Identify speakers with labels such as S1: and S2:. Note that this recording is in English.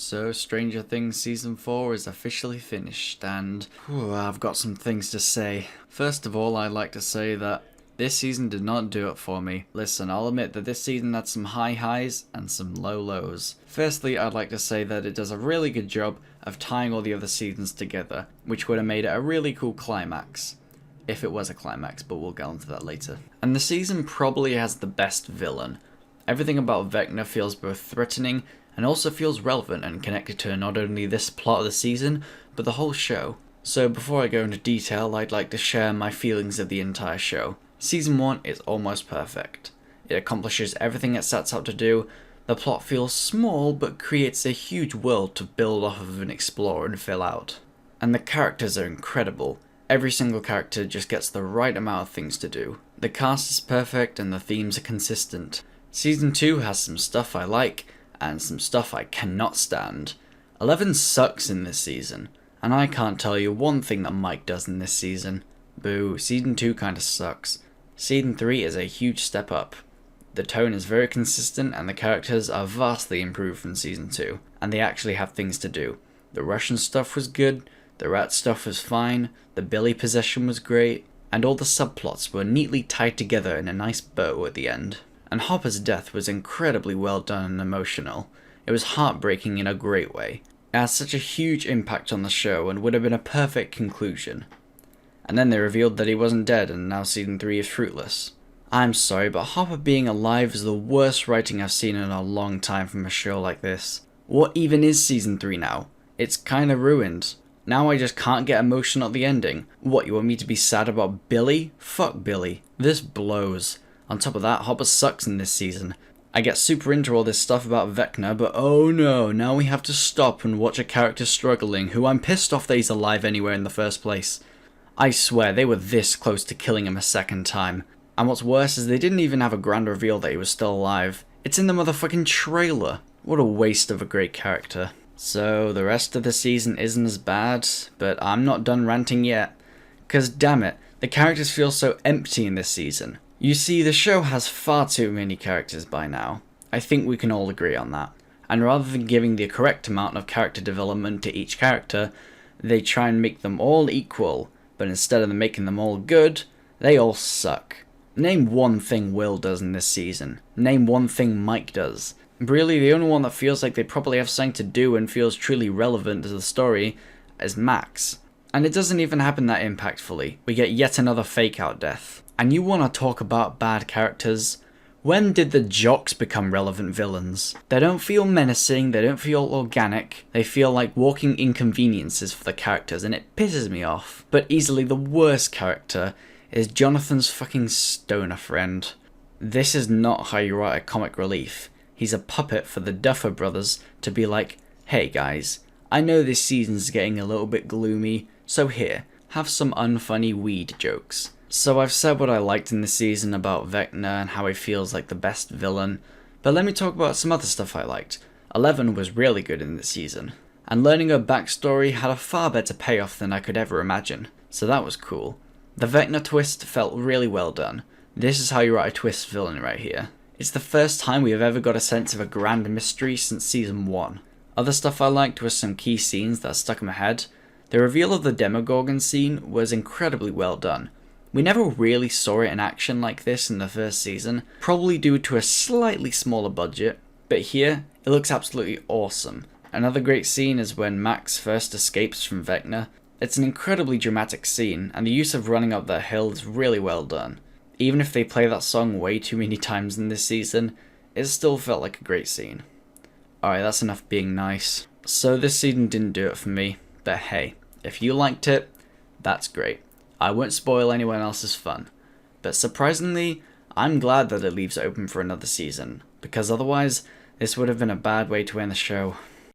S1: So, Stranger Things Season 4 is officially finished, and I've got some things to say. First of all, I'd like to say that this season did not do it for me. Listen, I'll admit that this season had some high highs and some low lows. Firstly, I'd like to say that it does a really good job of tying all the other seasons together, which would have made it a really cool climax. If it was a climax, but we'll get onto that later. And the season probably has the best villain. Everything about Vecna feels both threatening and also feels relevant and connected to not only this plot of the season, but the whole show. So before I go into detail, I'd like to share my feelings of the entire show. Season 1 is almost perfect. It accomplishes everything it sets out to do. The plot feels small, but creates a huge world to build off of and explore and fill out. And the characters are incredible. Every single character just gets the right amount of things to do. The cast is perfect and the themes are consistent. Season 2 has some stuff I like, and some stuff I cannot stand. 11 sucks in this season, and I can't tell you one thing that Mike does in this season. Boo, Season 2 kinda sucks. Season 3 is a huge step up. The tone is very consistent and the characters are vastly improved from Season 2, and they actually have things to do. The Russian stuff was good, the rat stuff was fine, the Billy possession was great, and all the subplots were neatly tied together in a nice bow at the end. And Hopper's death was incredibly well done and emotional. It was heartbreaking in a great way. It has such a huge impact on the show and would have been a perfect conclusion. And then they revealed that he wasn't dead and now Season 3 is fruitless. I'm sorry, but Hopper being alive is the worst writing I've seen in a long time from a show like this. What even is Season 3 now? It's kinda ruined. Now I just can't get emotional at the ending. What, you want me to be sad about Billy? Fuck Billy. This blows. On top of that, Hopper sucks in this season. I get super into all this stuff about Vecna, but oh no, now we have to stop and watch a character struggling who I'm pissed off that he's alive anywhere in the first place. I swear, they were this close to killing him a second time. And what's worse is they didn't even have a grand reveal that he was still alive. It's in the motherfucking trailer. What a waste of a great character. So, the rest of the season isn't as bad, but I'm not done ranting yet. 'Cause damn it, the characters feel so empty in this season. You see, the show has far too many characters by now. I think we can all agree on that. And rather than giving the correct amount of character development to each character, they try and make them all equal, but instead of making them all good, they all suck. Name one thing Will does in this season. Name one thing Mike does. Really, the only one that feels like they probably have something to do and feels truly relevant to the story is Max. And it doesn't even happen that impactfully. We get yet another fake-out death. And you want to talk about bad characters? When did the jocks become relevant villains? They don't feel menacing, they don't feel organic, they feel like walking inconveniences for the characters, and it pisses me off. But easily the worst character is Jonathan's fucking stoner friend. This is not how you write a comic relief. He's a puppet for the Duffer Brothers to be like, hey guys, I know this season's getting a little bit gloomy, so here, have some unfunny weed jokes. So I've said what I liked in this season about Vecna and how he feels like the best villain, but let me talk about some other stuff I liked. 11 was really good in this season, and learning her backstory had a far better payoff than I could ever imagine, so that was cool. The Vecna twist felt really well done. This is how you write a twist villain right here. It's the first time we have ever got a sense of a grand mystery since Season 1. Other stuff I liked was some key scenes that stuck in my head. The reveal of the Demogorgon scene was incredibly well done. We never really saw it in action like this in the first season, probably due to a slightly smaller budget, but here, it looks absolutely awesome. Another great scene is when Max first escapes from Vecna. It's an incredibly dramatic scene, and the use of running up that hill is really well done. Even if they play that song way too many times in this season, it still felt like a great scene. Alright, that's enough being nice. So this season didn't do it for me, but hey, if you liked it, that's great. I won't spoil anyone else's fun, but surprisingly, I'm glad that it leaves it open for another season, because otherwise, this would have been a bad way to end the show.